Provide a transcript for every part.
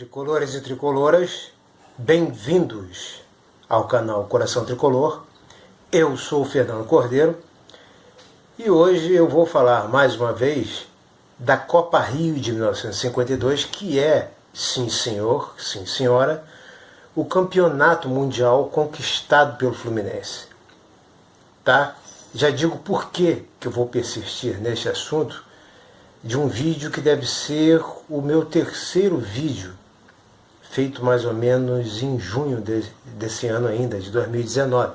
Tricolores e tricoloras, bem-vindos ao canal Coração Tricolor. Eu sou o Fernando Cordeiro e hoje eu vou falar mais uma vez da Copa Rio de 1952, que é, sim senhor, sim senhora, o campeonato mundial conquistado pelo Fluminense. Tá? Já digo por que eu vou persistir neste assunto de um vídeo que deve ser o meu terceiro vídeo, feito mais ou menos em junho desse ano ainda, de 2019.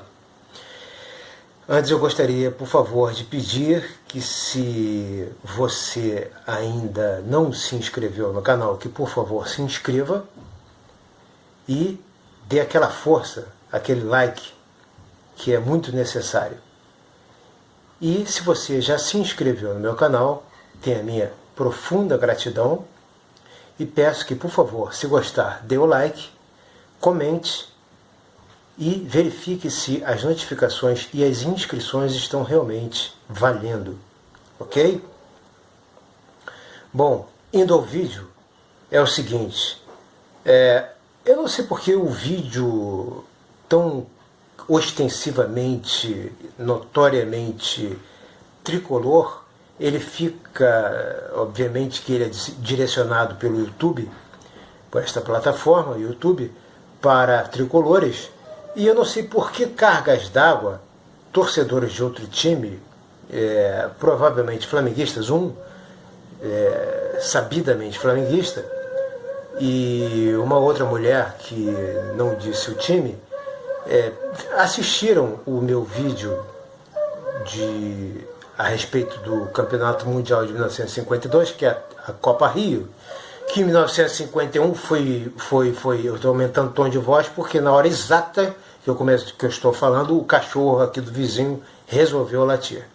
Antes eu gostaria, por favor, de pedir que, se você ainda não se inscreveu no canal, que por favor se inscreva e dê aquela força, aquele like, que é muito necessário. E se você já se inscreveu no meu canal, tenha a minha profunda gratidão e peço que, por favor, se gostar, dê o like, comente e verifique se as notificações e as inscrições estão realmente valendo, ok? Bom, indo ao vídeo, é o seguinte, eu não sei porque o vídeo tão ostensivamente, notoriamente tricolor, ele fica, obviamente que ele é direcionado pelo YouTube, por esta plataforma, YouTube, para tricolores, e eu não sei por que cargas d'água, torcedores de outro time, provavelmente flamenguistas, sabidamente flamenguista, e uma outra mulher que não disse o time, assistiram o meu vídeo a respeito do Campeonato Mundial de 1952, que é a Copa Rio, que em 1951 eu estou aumentando o tom de voz, porque na hora exata que eu estou falando, o cachorro aqui do vizinho resolveu latir.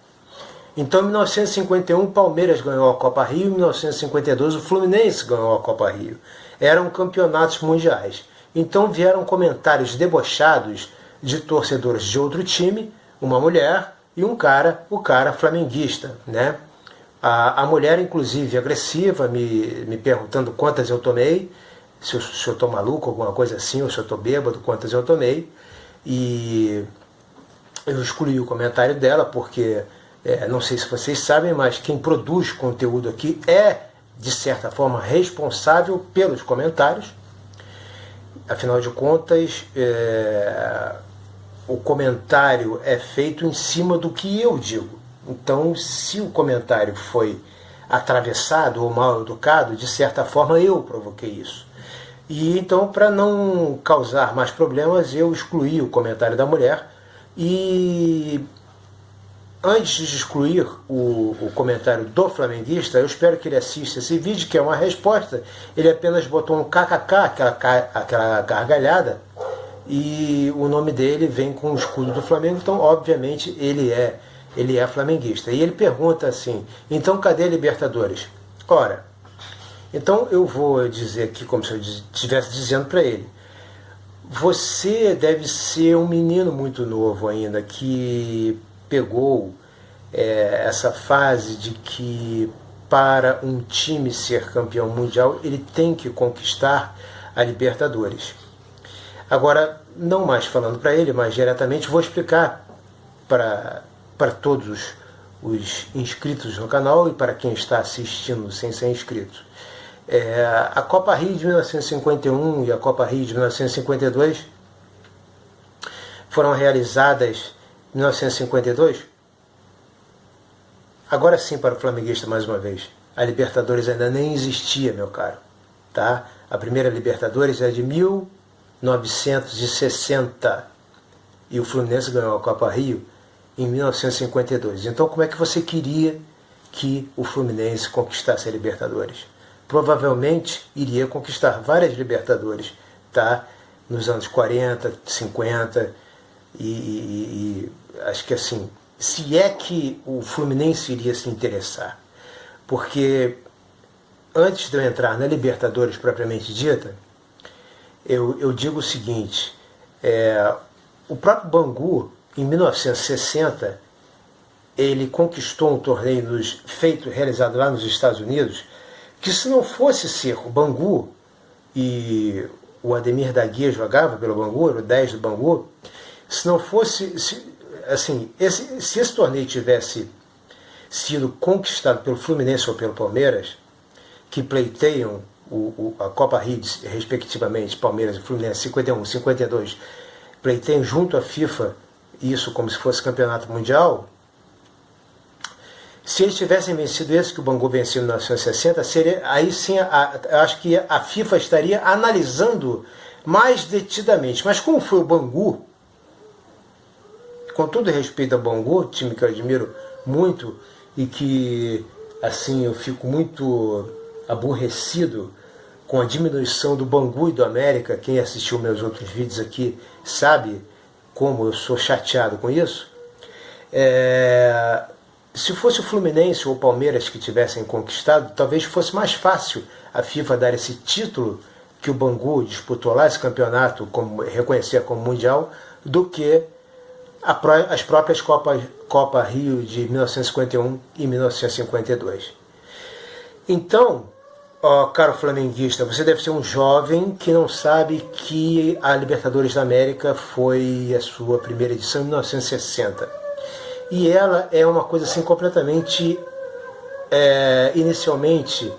Então, em 1951, o Palmeiras ganhou a Copa Rio, em 1952, o Fluminense ganhou a Copa Rio. Eram campeonatos mundiais. Então, vieram comentários debochados de torcedores de outro time, uma mulher e o cara flamenguista, né? A mulher, inclusive, agressiva, me perguntando quantas eu tomei, se eu estou maluco, alguma coisa assim, ou se eu estou bêbado, quantas eu tomei. E eu excluí o comentário dela, porque, não sei se vocês sabem, mas quem produz conteúdo aqui é, de certa forma, responsável pelos comentários. Afinal de contas, o comentário é feito em cima do que eu digo. Então, se o comentário foi atravessado ou mal educado, de certa forma eu provoquei isso. E então, para não causar mais problemas, eu excluí o comentário da mulher. E antes de excluir o comentário do flamenguista, eu espero que ele assista esse vídeo, que é uma resposta. Ele apenas botou um kkk, aquela gargalhada, e o nome dele vem com o escudo do Flamengo, então obviamente ele é flamenguista. E ele pergunta assim, então cadê a Libertadores? Ora, então eu vou dizer aqui como se eu estivesse dizendo para ele, você deve ser um menino muito novo ainda, que pegou essa fase de que para um time ser campeão mundial ele tem que conquistar a Libertadores. Agora, não mais falando para ele, mas diretamente, vou explicar para todos os inscritos no canal e para quem está assistindo sem ser inscrito. A Copa Rio de 1951 e a Copa Rio de 1952 foram realizadas em 1952. Agora sim, para o flamenguista, mais uma vez, a Libertadores ainda nem existia, meu caro. Tá? A primeira Libertadores é de 1960 e o Fluminense ganhou a Copa Rio em 1952. Então, como é que você queria que o Fluminense conquistasse a Libertadores? Provavelmente iria conquistar várias Libertadores, tá? Nos anos 40, 50 e acho que assim, se é que o Fluminense iria se interessar. Porque antes de eu entrar na Libertadores propriamente dita, eu digo o seguinte, o próprio Bangu, em 1960, ele conquistou um torneio realizado lá nos Estados Unidos, que se não fosse ser o Bangu, e o Ademir da Guia jogava pelo Bangu, era o 10 do Bangu, se não fosse, se esse torneio tivesse sido conquistado pelo Fluminense ou pelo Palmeiras, que pleiteiam a Copa Rio, respectivamente, Palmeiras e Fluminense, 51, 52, pleiteiam junto à FIFA isso como se fosse campeonato mundial, se eles tivessem vencido esse que o Bangu venceu em 1960, aí sim, eu acho que a FIFA estaria analisando mais detidamente. Mas como foi o Bangu, com todo respeito ao Bangu, time que eu admiro muito e que assim eu fico muito aborrecido com a diminuição do Bangu e do América. Quem assistiu meus outros vídeos aqui sabe como eu sou chateado com isso. Se fosse o Fluminense ou o Palmeiras que tivessem conquistado, talvez fosse mais fácil a FIFA dar esse título que o Bangu disputou lá, esse campeonato, reconhecer como mundial, do que as próprias Copa Rio de 1951 e 1952. Então, caro flamenguista, você deve ser um jovem que não sabe que a Libertadores da América foi a sua primeira edição em 1960. E ela é uma coisa assim completamente, inicialmente,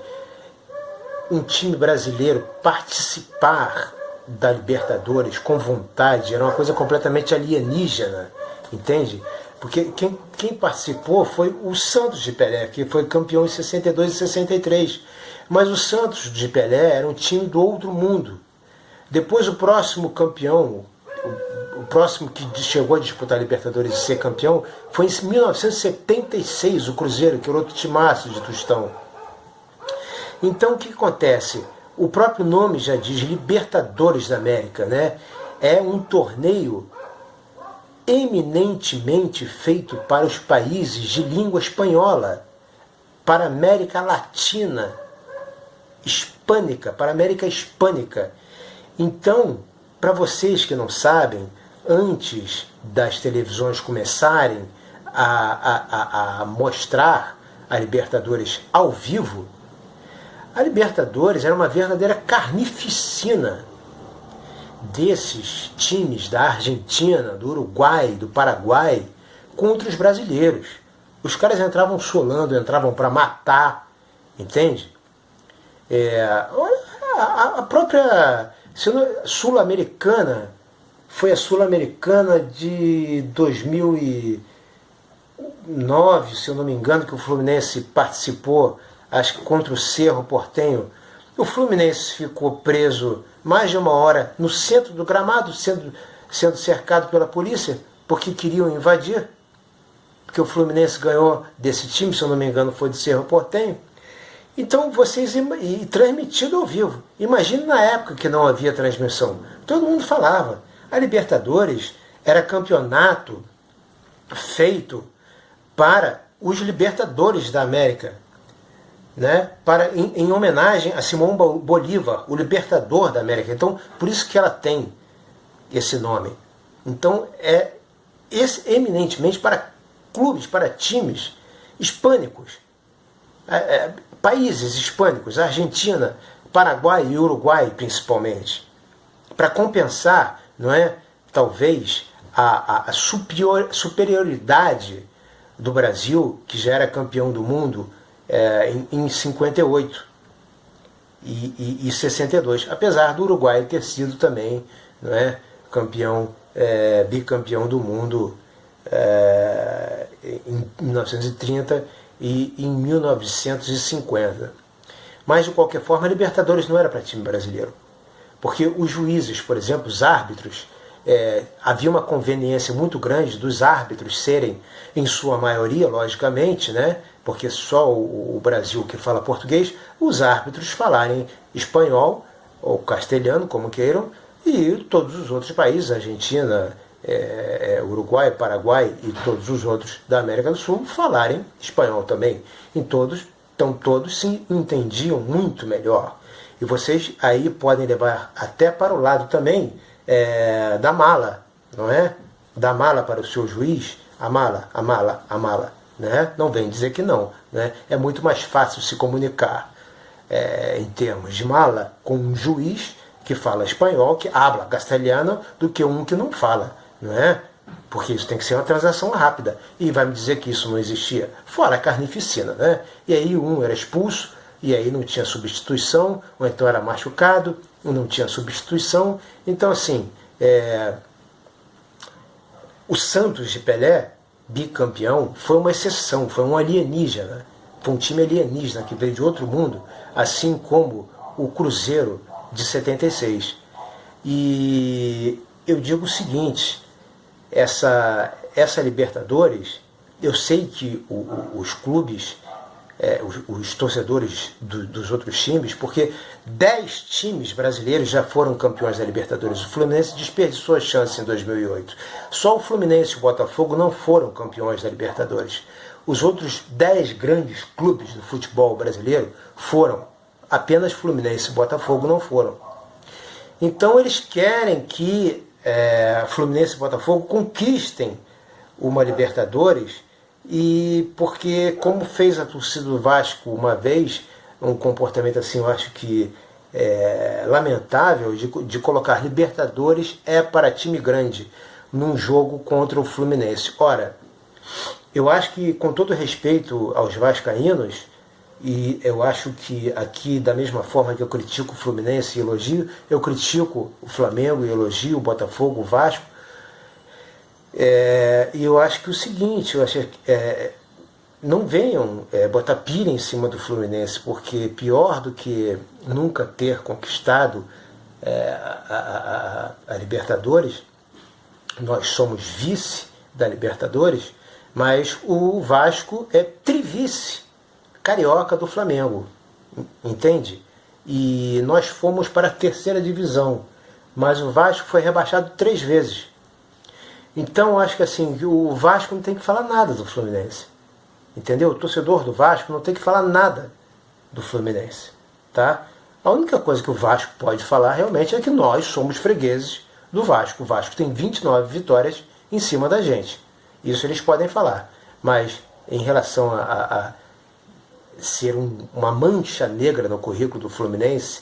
um time brasileiro participar da Libertadores com vontade, era uma coisa completamente alienígena, entende? Porque quem participou foi o Santos de Pelé, que foi campeão em 62 e 63. Mas o Santos de Pelé era um time do outro mundo. Depois o próximo campeão, o próximo que chegou a disputar a Libertadores e ser campeão, foi em 1976, o Cruzeiro, que era outro timaço de Tostão. Então o que acontece? O próprio nome já diz Libertadores da América, né? É um torneio eminentemente feito para os países de língua espanhola, para a América Latina, hispânica, para a América Hispânica. Então, para vocês que não sabem, antes das televisões começarem a mostrar a Libertadores ao vivo, a Libertadores era uma verdadeira carnificina desses times da Argentina, do Uruguai, do Paraguai, contra os brasileiros. Os caras entravam solando, entravam para matar, entende? A própria Sul-Americana foi a Sul-Americana de 2009, se eu não me engano, que o Fluminense participou, acho que contra o Cerro Porteño. O Fluminense ficou preso mais de uma hora no centro do gramado, sendo cercado pela polícia, porque queriam invadir, porque o Fluminense ganhou desse time, se eu não me engano, foi do Cerro Porteño. Então, e transmitido ao vivo. Imagine na época que não havia transmissão. Todo mundo falava. A Libertadores era campeonato feito para os Libertadores da América, né? Em homenagem a Simão Bolívar, o Libertador da América. Então, por isso que ela tem esse nome. Então, é eminentemente para clubes, para times hispânicos. Países hispânicos, Argentina, Paraguai e Uruguai principalmente, para compensar, não é, talvez a superioridade do Brasil, que já era campeão do mundo em 58 e 62, apesar do Uruguai ter sido também, não é, bicampeão do mundo em 1930 e em 1950. Mas, de qualquer forma, a Libertadores não era para time brasileiro. Porque os juízes, por exemplo, os árbitros, havia uma conveniência muito grande dos árbitros serem, em sua maioria, logicamente, né, porque só o Brasil que fala português, os árbitros falarem espanhol ou castelhano, como queiram, e todos os outros países, Argentina, Uruguai, Paraguai e todos os outros da América do Sul falarem espanhol também. Então todos se entendiam muito melhor. E vocês aí podem levar até para o lado também da mala, não é? Da mala para o seu juiz, a mala, né? Não vem dizer que não, né? É muito mais fácil se comunicar. em termos de mala com um juiz que fala espanhol, que habla castelhano, do que um que não fala, não é? Porque isso tem que ser uma transação rápida. E vai me dizer que isso não existia? Fora a carnificina, né? E aí um era expulso, e aí não tinha substituição, ou então era machucado, ou não tinha substituição. Então, assim, o Santos de Pelé, bicampeão, foi uma exceção, foi um alienígena. Foi um time alienígena que veio de outro mundo, assim como o Cruzeiro de 76. E eu digo o seguinte, essa Libertadores, eu sei que os clubes, os torcedores dos outros times, porque 10 times brasileiros já foram campeões da Libertadores. O Fluminense desperdiçou a chance em 2008. Só o Fluminense e o Botafogo não foram campeões da Libertadores. Os outros 10 grandes clubes do futebol brasileiro foram. Apenas Fluminense e Botafogo não foram. Então eles querem que Fluminense e Botafogo conquistem uma Libertadores, e porque, como fez a torcida do Vasco uma vez, um comportamento assim, eu acho que lamentável, de colocar Libertadores para time grande num jogo contra o Fluminense. Ora, eu acho que, com todo respeito aos vascaínos, e eu acho que aqui, da mesma forma que eu critico o Fluminense e elogio, eu critico o Flamengo e elogio o Botafogo, o Vasco. E eu acho que o seguinte, não venham botar pilha em cima do Fluminense, porque pior do que nunca ter conquistado a Libertadores, nós somos vice da Libertadores, mas o Vasco é trivice carioca do Flamengo, entende? E nós fomos para a terceira divisão, mas o Vasco foi rebaixado 3 vezes. Então, eu acho que assim, o Vasco não tem que falar nada do Fluminense, entendeu? O torcedor do Vasco não tem que falar nada do Fluminense, tá? A única coisa que o Vasco pode falar realmente é que nós somos fregueses do Vasco. O Vasco tem 29 vitórias em cima da gente. Isso eles podem falar. Mas em relação a ser uma mancha negra no currículo do Fluminense,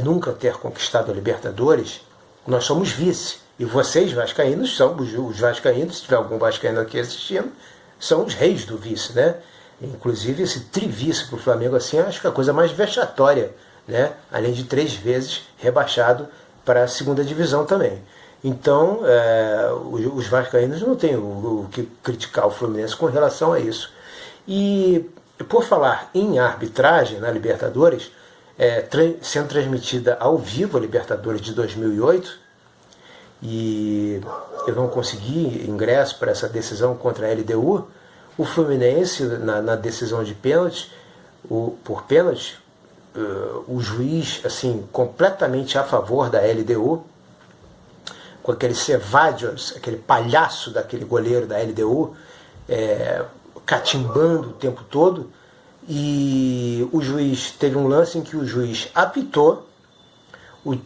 nunca ter conquistado a Libertadores, nós somos vice. E vocês, vascaínos, são os vascaínos, se tiver algum vascaíno aqui assistindo, são os reis do vice, né? Inclusive esse trivice para o Flamengo, assim, acho que é a coisa mais vexatória, né? Além de 3 vezes rebaixado para a segunda divisão também. Então, os vascaínos não têm o que criticar o Fluminense com relação a isso. E, por falar em arbitragem na Libertadores, sendo transmitida ao vivo a Libertadores de 2008, e eu não consegui ingresso para essa decisão contra a LDU, o Fluminense, na decisão de pênalti, por pênalti, o juiz, assim, completamente a favor da LDU, com aquele Cevallos, aquele palhaço daquele goleiro da LDU, catimbando o tempo todo, e o juiz teve um lance em que o juiz apitou, o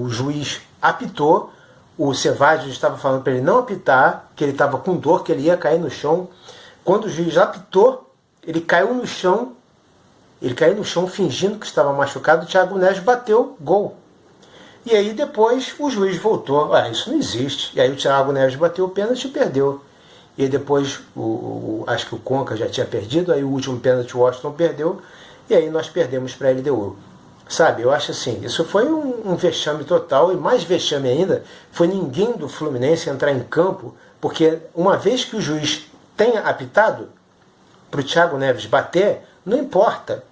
juiz apitou, o Cevallos estava falando para ele não apitar, que ele estava com dor, que ele ia cair no chão. Quando o juiz apitou, ele caiu no chão fingindo que estava machucado. O Thiago Neves bateu, gol. E aí depois o juiz voltou, isso não existe. E aí o Thiago Neves bateu o pênalti e perdeu. E aí depois, acho que o Conca já tinha perdido, aí o último pênalti o Washington perdeu, e aí nós perdemos para a LDU. Sabe, eu acho assim, isso foi um vexame total, e mais vexame ainda foi ninguém do Fluminense entrar em campo, porque uma vez que o juiz tenha apitado para o Thiago Neves bater, não importa,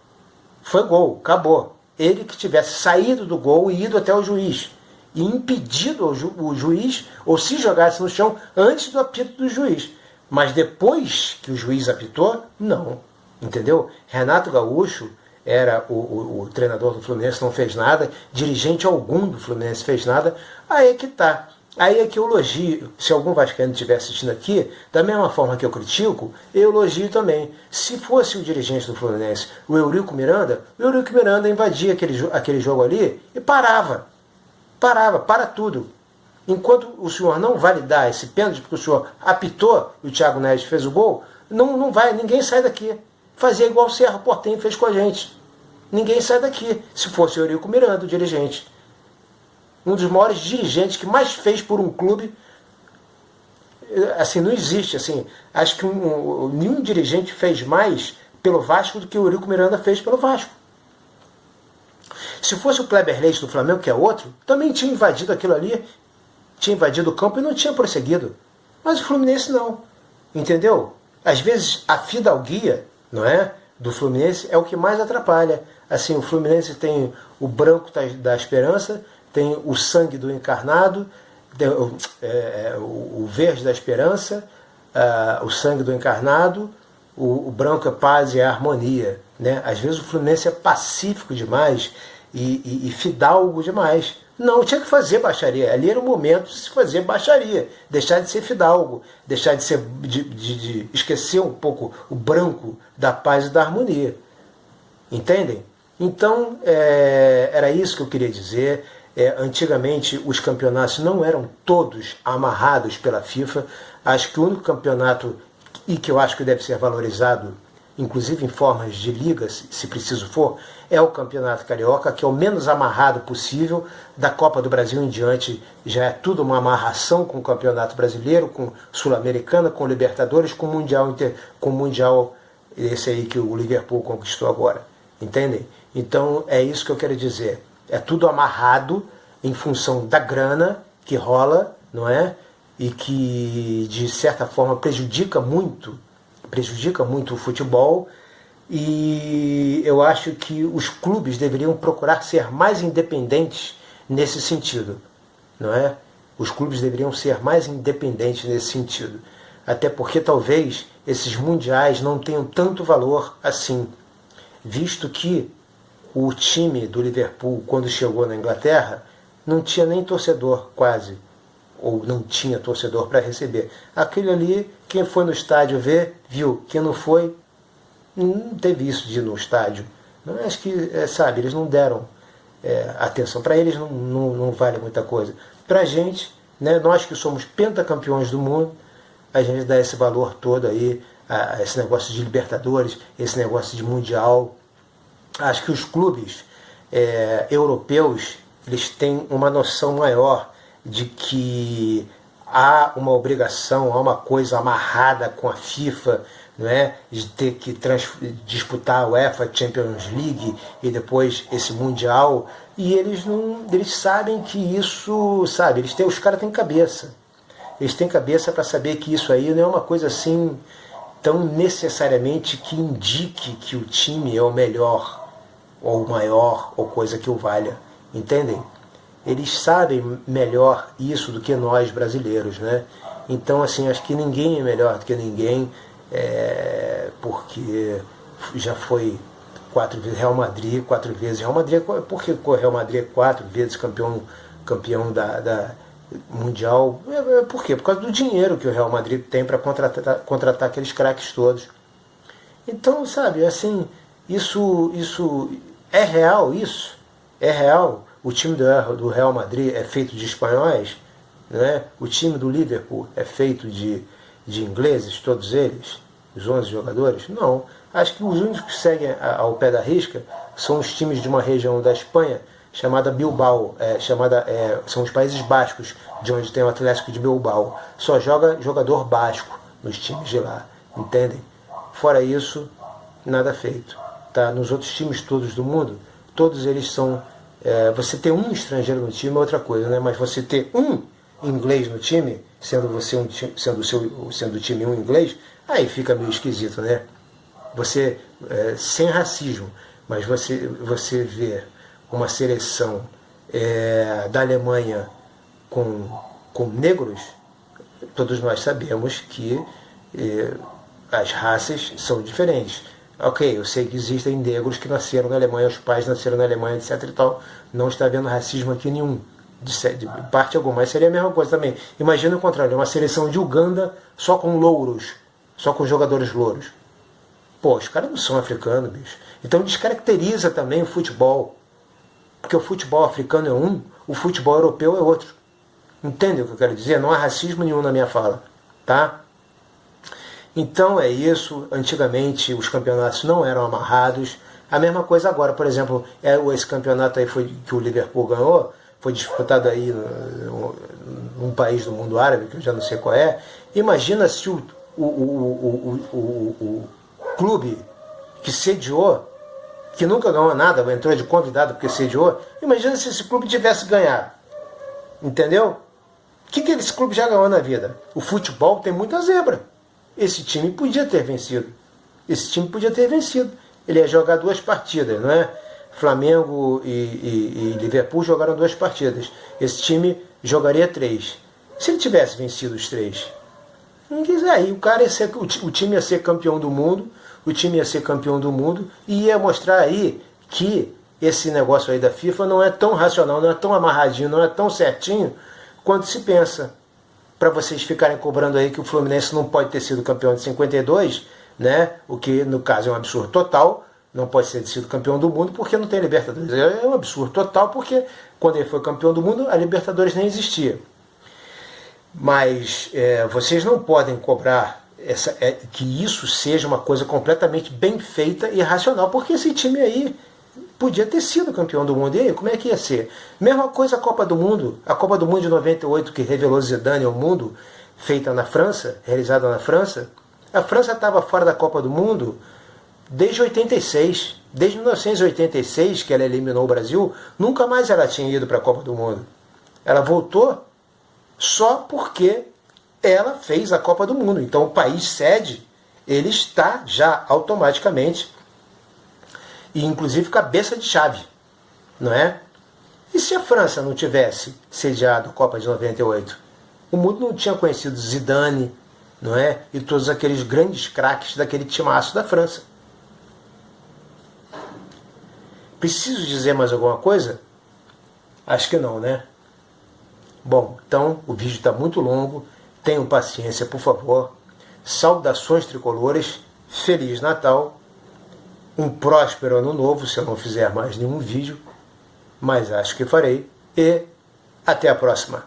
foi gol, acabou. Ele que tivesse saído do gol e ido até o juiz, e impedido o juiz, ou se jogasse no chão antes do apito do juiz. Mas depois que o juiz apitou, não, entendeu? Renato Gaúcho era o treinador do Fluminense, não fez nada, dirigente algum do Fluminense fez nada, aí é que tá. Aí é que eu elogio, se algum vascaíno estiver assistindo aqui, da mesma forma que eu critico, eu elogio também. Se fosse o dirigente do Fluminense, o Eurico Miranda invadia aquele jogo ali e para tudo. Enquanto o senhor não validar esse pênalti, porque o senhor apitou e o Thiago Neves fez o gol, não vai, ninguém sai daqui. Fazer igual o Cerro Porteño fez com a gente. Ninguém sai daqui. Se fosse o Eurico Miranda, o dirigente. Um dos maiores dirigentes que mais fez por um clube. Assim, não existe. Assim, acho que nenhum dirigente fez mais pelo Vasco do que o Eurico Miranda fez pelo Vasco. Se fosse o Kleber Leite do Flamengo, que é outro, também tinha invadido aquilo ali, tinha invadido o campo e não tinha prosseguido. Mas o Fluminense não. Entendeu? Às vezes a fidalguia, não é, do Fluminense é o que mais atrapalha. Assim, o Fluminense tem o branco da esperança, tem o sangue do encarnado, o verde da esperança, o sangue do encarnado, o branco é paz e é harmonia. Né? Às vezes o Fluminense é pacífico demais e fidalgo demais. Não, tinha que fazer baixaria. Ali era o momento de se fazer baixaria. Deixar de ser fidalgo. Deixar de ser de esquecer um pouco o branco da paz e da harmonia. Entendem? Então, era isso que eu queria dizer. Antigamente, os campeonatos não eram todos amarrados pela FIFA. Acho que o único campeonato, e que eu acho que deve ser valorizado, inclusive em formas de liga, se preciso for, é o Campeonato Carioca, que é o menos amarrado possível. Da Copa do Brasil em diante já é tudo uma amarração com o Campeonato Brasileiro, com Sul-Americana, com Libertadores, com o Mundial esse aí que o Liverpool conquistou agora. Entendem? Então é isso que eu quero dizer. É tudo amarrado em função da grana que rola, não é? E que de certa forma prejudica muito o futebol, e eu acho que os clubes deveriam procurar ser mais independentes nesse sentido, não é? Os clubes deveriam ser mais independentes nesse sentido, até porque talvez esses mundiais não tenham tanto valor assim, visto que o time do Liverpool, quando chegou na Inglaterra, não tinha nem torcedor quase, ou não tinha torcedor para receber. Aquele ali, quem foi no estádio ver, viu. Quem não foi, não teve isso de ir no estádio. Não, acho que, sabe, eles não deram atenção. Para eles não vale muita coisa. Para a gente, né, nós que somos pentacampeões do mundo, a gente dá esse valor todo aí, a esse negócio de Libertadores, esse negócio de Mundial. Acho que os clubes europeus, eles têm uma noção maior de que há uma obrigação, há uma coisa amarrada com a FIFA, não é? De ter que disputar a UEFA Champions League e depois esse Mundial, e eles sabem que isso, sabe, os caras têm cabeça. Eles têm cabeça para saber que isso aí não é uma coisa assim tão necessariamente que indique que o time é o melhor, ou o maior, ou coisa que o valha. Entendem? Eles sabem melhor isso do que nós brasileiros, né? Então, assim, acho que ninguém é melhor do que ninguém, porque já foi 4 vezes Real Madrid, 4 vezes Real Madrid, porque o Real Madrid é 4 vezes campeão da Mundial. Por quê? Por causa do dinheiro que o Real Madrid tem para contratar aqueles craques todos. Então, sabe, assim, isso é real, isso? É real? O time do Real Madrid é feito de espanhóis, né? O time do Liverpool é feito de ingleses, todos eles, os 11 jogadores? Não. Acho que os únicos que seguem ao pé da risca são os times de uma região da Espanha chamada Bilbao, são os Países Bascos, de onde tem o Atlético de Bilbao. Só joga jogador basco nos times de lá, entendem? Fora isso, nada feito. Tá? Nos outros times todos do mundo, todos eles são... você ter um estrangeiro no time é outra coisa, né? Mas você ter um inglês no time, sendo o time um inglês, aí fica meio esquisito, né? Você, sem racismo, mas você vê uma seleção da Alemanha com negros, todos nós sabemos que as raças são diferentes. Ok, eu sei que existem negros que nasceram na Alemanha, os pais nasceram na Alemanha, etc e tal. Não está havendo racismo aqui nenhum, de parte alguma. Mas seria a mesma coisa também. Imagina o contrário, uma seleção de Uganda só com louros, só com jogadores louros. Pô, os caras não são africanos, bicho. Então descaracteriza também o futebol. Porque o futebol africano é um, o futebol europeu é outro. Entende o que eu quero dizer? Não há racismo nenhum na minha fala, tá? Então é isso. Antigamente os campeonatos não eram amarrados. A mesma coisa agora, por exemplo, esse campeonato aí foi que o Liverpool ganhou, foi disputado aí num país do mundo árabe, que eu já não sei qual é. Imagina se o clube que sediou, que nunca ganhou nada, entrou de convidado porque sediou, imagina se esse clube tivesse ganhado. Entendeu? O que esse clube já ganhou na vida? O futebol tem muita zebra. Esse time podia ter vencido. Esse time podia ter vencido. Ele ia jogar 2 partidas, não é? Flamengo e Liverpool jogaram 2 partidas. Esse time jogaria 3. Se ele tivesse vencido os 3, aí o cara o time ia ser campeão do mundo, o time ia ser campeão do mundo e ia mostrar aí que esse negócio aí da FIFA não é tão racional, não é tão amarradinho, não é tão certinho quanto se pensa. Para vocês ficarem cobrando aí que o Fluminense não pode ter sido campeão de 52, né? O que no caso é um absurdo total, não pode ter sido campeão do mundo porque não tem Libertadores. É um absurdo total porque quando ele foi campeão do mundo a Libertadores nem existia. Mas vocês não podem cobrar que isso seja uma coisa completamente bem feita e racional, porque esse time aí podia ter sido campeão do mundo. E aí, como é que ia ser? Mesma coisa a Copa do Mundo de 98, que revelou Zidane ao mundo, feita na França, realizada na França. A França estava fora da Copa do Mundo desde 86. Desde 1986, que ela eliminou o Brasil, nunca mais ela tinha ido para a Copa do Mundo. Ela voltou só porque ela fez a Copa do Mundo. Então o país sede, ele está já automaticamente, e inclusive cabeça de chave, não é? E se a França não tivesse sediado a Copa de 98? O mundo não tinha conhecido Zidane, não é? E todos aqueles grandes craques daquele timaço da França. Preciso dizer mais alguma coisa? Acho que não, né? Bom, então o vídeo está muito longo. Tenham paciência, por favor. Saudações tricolores. Feliz Natal. Um próspero ano novo, se eu não fizer mais nenhum vídeo. Mas acho que farei. E até a próxima.